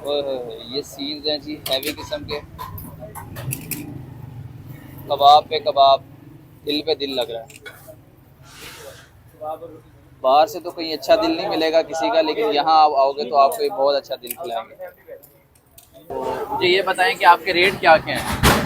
ओए होए होए, ये सीन्स हैं जी हैवी किस्म के। कबाब पे कबाब, दिल पे दिल लग रहा है। बाहर से तो कहीं अच्छा दिल नहीं मिलेगा किसी का, लेकिन यहाँ आप आओगे तो आपको ये बहुत अच्छा दिल खिलाएंगे। तो मुझे ये बताएं कि आपके रेट क्या क्या हैं,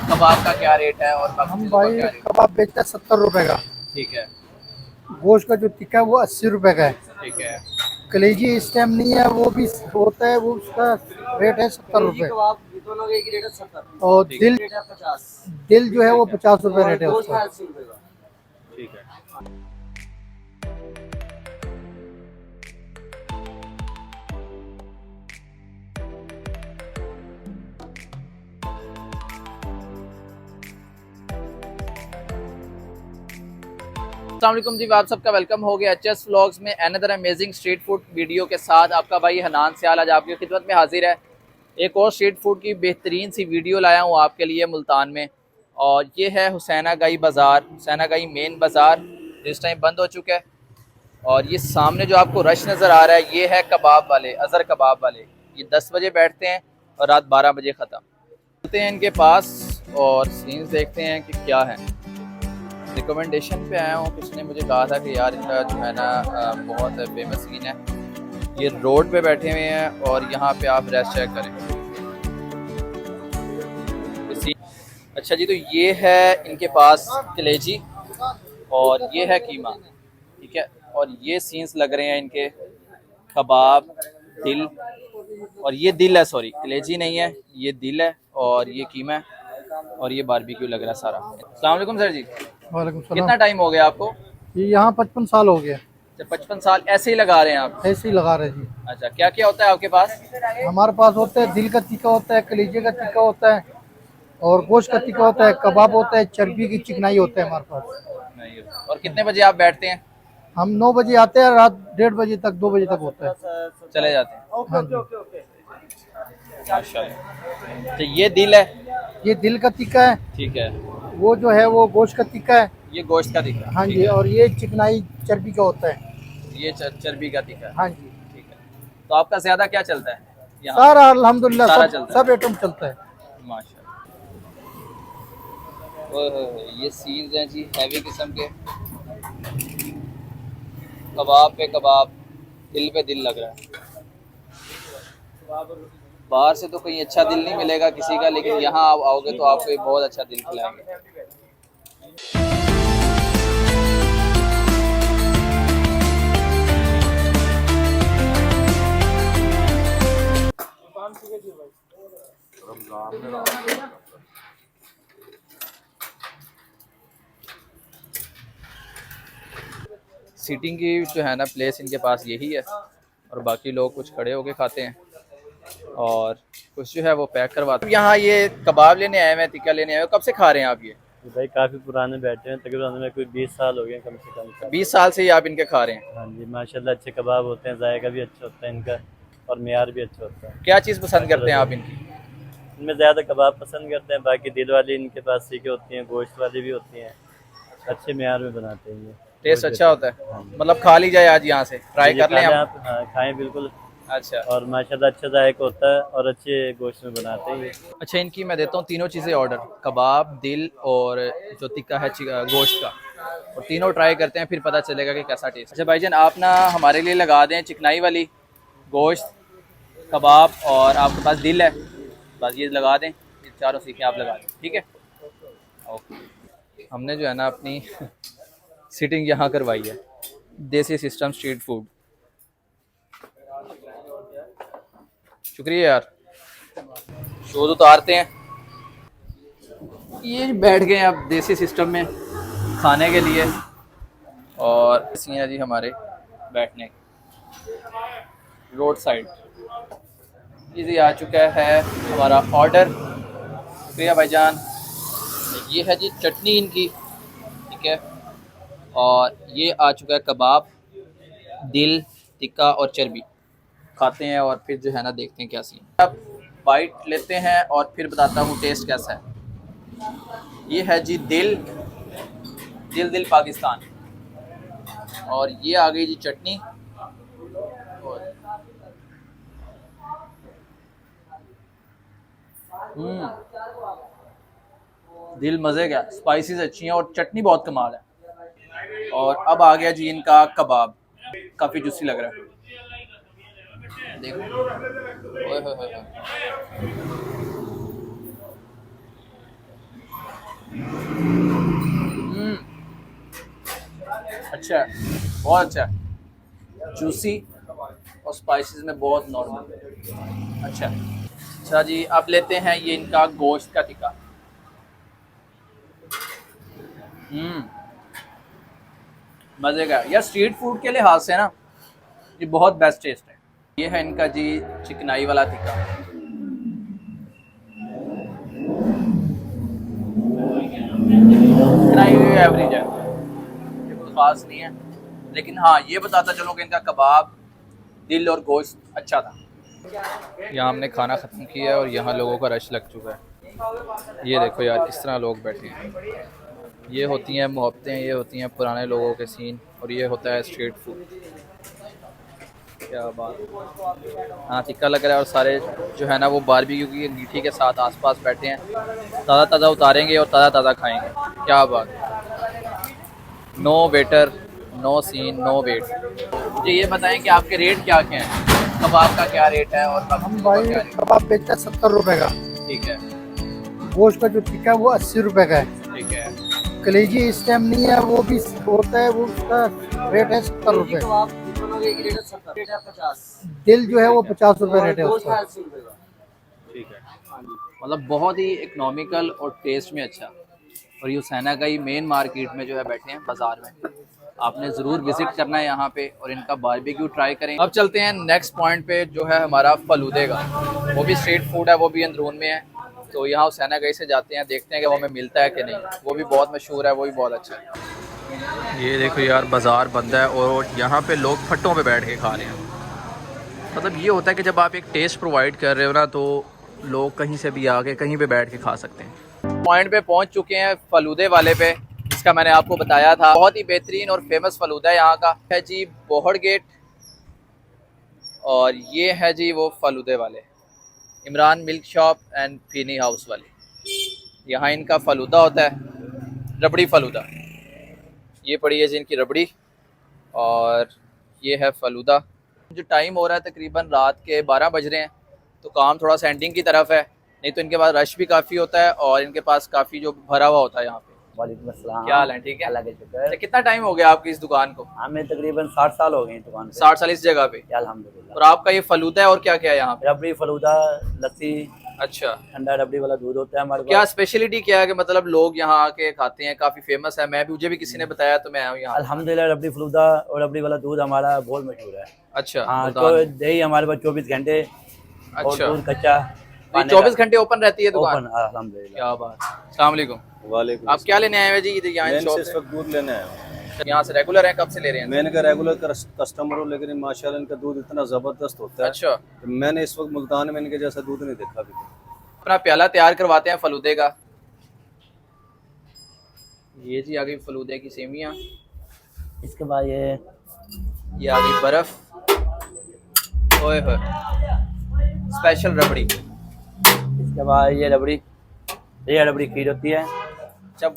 कबाब का क्या रेट है और बाकी हम चीज़ों का भाई क्या रेट कबाब बेचते हैं 70 रुपए का। है? ठीक है। गोश्त का जो टिक्का है वो 80 रुपए का है। ठीक है। कलेजी इस टाइम नहीं है, वो भी होता है, वो उसका रेट है 70 रुपए। दोनों एक रेट है 70। और ठीक है। दिल रेट है 50। दिल जो है वो ठीक है। 50 रुपए और रेट है गोश्त उसका। है 80 रुपए का। ठीक है। अस्सलाम वालेकुम जी, आप सबका वेलकम हो गया एचएस व्लॉग्स में another amazing street food video के साथ। आपका भाई हनान सियाल आज आपकी खिदमत में हाजिर है। एक और स्ट्रीट फूड की बेहतरीन सी वीडियो लाया हूँ आपके लिए मुल्तान में, और ये है हुसैनागाई बाज़ार, हुसैनागाई मेन बाज़ार जिस टाइम बंद हो चुका है। और ये सामने जो आपको रश नज़र आ रहा है ये है कबाब वाले, अज़हर कबाब वाले। ये 10 बजे बैठते हैं और रात 12 बजे ख़त्म। चलते हैं इनके पास और सीन्स देखते हैं कि क्या है। रिकमेंडेशन पे आया हूँ, किसी ने मुझे कहा था कि यार इनका जो है ना बहुत फेमस सीन है। ये रोड पे बैठे हुए हैं और यहाँ पे आप रेस्ट चेक करें। अच्छा जी, तो ये है इनके पास कलेजी और ये है कीमा, ठीक है। और ये सीन्स लग रहे हैं इनके, कबाब, दिल, और ये दिल है, सॉरी कलेजी नहीं है, ये दिल है और ये कीमा है और ये बारबेक्यू लग रहा है सारा। अस्सलाम वालेकुम सर जी, वालेकुम कितना सलाम। टाइम हो गया आपको? ये यहाँ 55 साल हो गया। अच्छा, 55 साल ऐसे ही लगा रहे हैं आप? ऐसे ही लगा रहे जी। अच्छा, क्या क्या होता है आपके पास? हमारे पास होता है दिल का टिक्का, होता है कलेजे का टिक्का, होता है और गोश्त का टिक्का, होता है कबाब, होता है चर्बी की चिकनाई, होता है हमारे पास। नहीं। और कितने बजे आप बैठते हैं? हम 9 बजे आते हैं, रात 1:30 बजे तक, 2 बजे तक होता है। चले जाते हैं? हाँ जी। माशाल्लाह। तो ये दिल है? ये दिल का टिक्का है। ठीक है। वो जो है वो गोश्त का टिक्का है। ये गोश्त का दिखा, हाँ ठीक जी। है। और ये चिकनाई चर्बी का होता है। ये चर्बी का दिखा, हाँ जी। ठीक है। तो आपका ज्यादा क्या चलता है यहाँ पे? सारा अल्हम्दुलिल्लाह सारा सब चलता सब है, आइटम चलता है। माशाल्लाह। ओए होए होए, ये सीन्स हैं जी हैवी किस्म के। कबाब पे कबाब, दिल पे दिल लग रहा है। बाहर से तो कहीं अच्छा दिल नहीं मिलेगा किसी का, लेकिन यहाँ आप आओगे तो आपको ये बहुत अच्छा दिल खिलाएंगे। सीटिंग की जो है ना प्लेस इनके पास यही है, और बाकी लोग कुछ खड़े होके खाते हैं और कुछ जो है वो पैक करवाते हैं। यहाँ ये कबाब लेने आए हैं, टिक्का लेने आए हैं, कब से खा रहे हैं आप ये? भाई काफ़ी पुराने बैठे हैं, तकरीबन हमें कोई 20 साल हो गए कम से कम। 20 साल से ही आप इनके खा रहे हैं? हाँ जी, माशाल्लाह अच्छे कबाब होते हैं, जायका भी अच्छा होता है इनका और मेयार भी अच्छा होता है। क्या चीज़ पसंद करते हैं आप इनकी? इनमें ज़्यादा कबाब पसंद करते हैं, बाकी दिल वाली इनके पास सीखे होती हैं, गोश्त वाली भी होती हैं। अच्छे मेयार में बनाते हैं ये। टेस्ट बहुत अच्छा होता है? हाँ जी। मतलब खा ली जाए आज यहाँ से, ट्राई ये कर लें खाने हम? आप, हाँ खाएँ बिल्कुल। अच्छा। और माशाल्लाह अच्छा जायका होता है और अच्छे गोश्त में बनाते हैं ये। अच्छा, इनकी मैं देता हूँ तीनों चीज़ें ऑर्डर, कबाब, दिल और जो टिक्का है गोश्त का, और तीनों ट्राई करते हैं, फिर पता चलेगा कि कैसा टेस्ट। अच्छा भाईजान, आप ना हमारे लिए लगा दें चिकनाई वाली, गोश्त, कबाब और आपके पास दिल है, बस ये लगा दें, ये चारों सीखें आप लगा दें, ठीक है। ओके। हमने जो है ना अपनी सीटिंग यहाँ करवाई है, देसी सिस्टम स्ट्रीट फूड। शुक्रिया यार। शोध उतारते हैं, ये बैठ गए हैं अब देसी सिस्टम में खाने के लिए, और इसी हैं जी हमारे बैठने रोड साइड। इजी आ चुका है हमारा ऑर्डर, शुक्रिया भाईजान। ये है जी चटनी इनकी, ठीक है। और ये आ चुका है कबाब, दिल, टिक्का और चर्बी। खाते हैं और फिर जो है ना देखते हैं क्या सीन। अब बाइट लेते हैं और फिर बताता हूँ टेस्ट कैसा है। ये है जी दिल, दिल दिल पाकिस्तान, और ये आ गई जी चटनी। और दिल मज़े का, स्पाइसेस अच्छी हैं और चटनी बहुत कमाल है। और अब आ गया जी इनका कबाब, काफ़ी जूसी लग रहा है, देखो। ओए होए होए होए। अच्छा है, बहुत अच्छा है, जूसी और स्पाइसेस में बहुत नॉर्मल। अच्छा अच्छा जी, अब लेते हैं ये इनका गोश्त का टिक्का। मज़े का है। यार स्ट्रीट फूड के लिहाज से ना ये बहुत बेस्ट टेस्ट है। ये है इनका जी चिकनाई वाला टिक्का। चिकनाई एवरेज है, ये कोई ख़ास नहीं है, लेकिन हाँ ये बताता चलूँ कि इनका कबाब, दिल और गोश्त अच्छा था। यहाँ हमने खाना ख़त्म किया है और यहाँ लोगों का रश लग चुका है। ये देखो यार किस तरह लोग बैठे हैं। ये होती हैं मोहब्बतें, ये होती हैं पुराने लोगों के सीन, और ये होता है स्ट्रीट फूड। क्या बात। हाँ टिक्का लग रहा है और सारे जो है ना वो बारबेक्यू की अंगीठी के साथ आसपास बैठे हैं, ताज़ा ताज़ा उतारेंगे और ताज़ा ताज़ा खाएंगे। क्या बात। No waiter, no scene, no wait. मुझे ये बताएं कि आपके रेट क्या क्या हैं, कबाब का क्या रेट है और बाकी हम चीज़ों का भाई क्या रेट? कबाब बेचते हैं 70 रुपए का। ठीक है गोश्त का जो टिक्का है वो 80 रुपए का है। ठीक है। कलेजी इस टाइम नहीं है, वो भी होता है, वो उसका रेट है 70 रुपए। दिल जो है वो 50 रुपए रेट है उसका। ठीक है, मतलब बहुत ही इकोनॉमिकल और टेस्ट में अच्छा। और ये हुसैना का ही मेन मार्केट में जो है बैठे हैं बाज़ार में, आपने ज़रूर विज़िट करना है यहाँ पे और इनका बारबेक्यू ट्राई करें। अब चलते हैं नेक्स्ट पॉइंट पे जो है हमारा फलूदे का। वो भी स्ट्रीट फूड है, वो भी अंदरून में है। तो यहाँ हुसैना गई से जाते हैं, देखते हैं कि वो हमें मिलता है कि नहीं। वो भी बहुत मशहूर है, वो भी बहुत अच्छा है। ये देखो यार बाज़ार बंद है और यहाँ पे लोग फट्टों पे बैठ के खा रहे हैं। मतलब ये होता है कि जब आप एक टेस्ट प्रोवाइड कर रहे हो ना, तो लोग कहीं से भी आके कहीं पे बैठ के खा सकते हैं। पॉइंट पे पहुँच चुके हैं फलूदे वाले पे, जिसका मैंने आपको बताया था। बहुत ही बेहतरीन और फेमस फलूदा है यहाँ का, है जी बोहड़ गेट। और ये है जी वो फलूदे वाले, Imran milk shop and Feeni house वाले। यहाँ इनका फलूदा होता है, रबड़ी फलूदा। ये पड़ी है जी इनकी रबड़ी और ये है फलूदा। जो टाइम हो रहा है तकरीबन रात के 12 बज रहे हैं, तो काम थोड़ा सा एंडिंग की तरफ है। नहीं तो इनके पास रश भी काफ़ी होता है और इनके पास काफ़ी जो भरा हुआ होता है यहाँ पे। वालेकुम अस्सलाम। क्या हाल है? ठीक है। अल्लाह के शुक्र। अच्छा, कितना टाइम हो गया आपकी इस दुकान को? हमें तकरीबन 60 साल हो गए दुकान पे। 60 साल इस जगह पे? अल्हम्दुलिल्लाह। और आपका ये फलूदा है और क्या क्या है यहाँ पे? रबड़ी, फलूदा, लस्सी, अच्छा, ठंडा रबड़ी वाला दूध होता है हमारे क्या पास। स्पेशलिटी क्या है कि मतलब लोग यहाँ आके खाते हैं, काफ़ी फेमस है? मैं भी, मुझे भी किसी ने बताया तो मैं आया हूँ यहाँ। अल्हम्दुलिल्लाह रबड़ी, फलूदा और रबड़ी वाला दूध हमारा बहुत मशहूर है। अच्छा, हाँ, मुल्तान तो में। दही हमारे पास 24 घंटे और अच्छा, दूध कच्चा। तो 24 घंटे ओपन रहती है दुकान? ओपन, अल्हम्दुलिल्लाह। क्या बात। अस्सलाम वालेकुम। वालेकुम। आप क्या लेने आए हैं जी यहाँ मैं शॉप इस से? वक्त दूध लेने आया हूँ। यहाँ से रेगुलर है, कब से ले रहे हैं? मैंने का रेगुलर कस्टमर हूँ, लेकिन माशाल्लाह इनका दूध इतना ज़बरदस्त होता है। अच्छा, तो मैंने इस वक्त मुल्तान में इनके जैसा दूध नहीं देखा अभी तक। अपना प्याला तैयार करवाते हैं फलूदे का। ये जी आ गई फलूदे की सेमियाँ, इसके बाद ये आ गई बर्फ, ओए होए, स्पेशल रबड़ी। इसके बाद ये रबड़ी खीर होती है। अच्छा,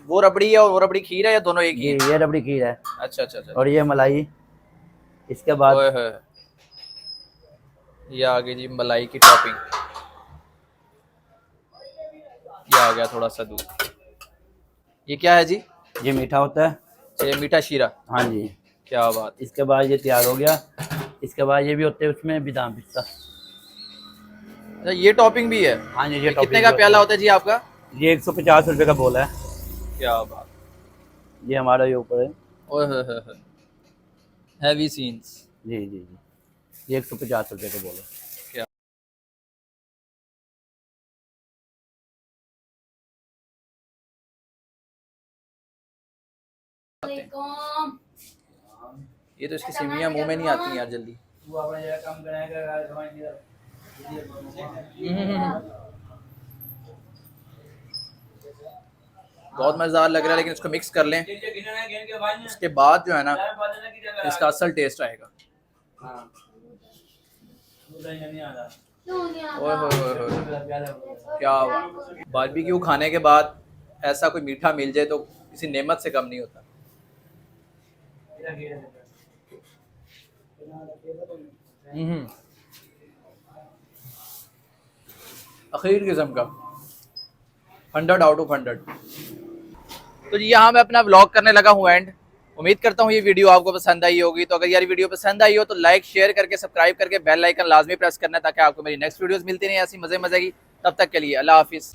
वो रबड़ी है और वो रबड़ी खीर है या दोनों एक ही है? ये रबड़ी खीर है अच्छा अच्छा अच्छा। और ये मलाई। इसके बाद ओए होए, ये आ गई जी मलाई की टॉपिंग। ये आ गया थोड़ा सा दूध। ये क्या है जी? ये मीठा होता है। ये मीठा शीरा। हाँ जी। क्या बात। इसके बाद ये तैयार हो गया। इसके बाद ये भी होते हैं उसमें बादाम पिस्ता। अच्छा, ये टॉपिंग भी है? हाँ जी। ये कितने टॉपिंग का भी प्याला होता है जी आपका? ये 150 रुपये का बोला है। क्या बात। ये हमारा ये ऊपर है। ओए होए होए होए, हैवी सीन्स। जी जी जी। ये 150 रुपये का बोला। क्या ये तो इसकी सेमियां मुंह में नहीं आती यार जल्दी। बहुत मज़ेदार लग रहा है, लेकिन इसको मिक्स कर लें उसके बाद जो है ना इसका असल टेस्ट आएगा। ओए होए होए होए, क्या बारबेक्यू खाने के बाद ऐसा कोई मीठा मिल जाए तो किसी नेमत से कम नहीं होता। हम्म, अखीर किस्म का 100 आउट ऑफ 100। तो जी यहाँ मैं अपना व्लॉग करने लगा हूँ एंड। उम्मीद करता हूँ ये वीडियो आपको पसंद आई होगी। तो अगर यार वीडियो पसंद आई हो तो लाइक शेयर करके सब्सक्राइब करके बेल आइकन लाजमी प्रेस करना है ताकि आपको मेरी नेक्स्ट वीडियोस मिलती रहे ऐसी मजे मजे की। तब तक के लिए अल्लाह हाफिज़।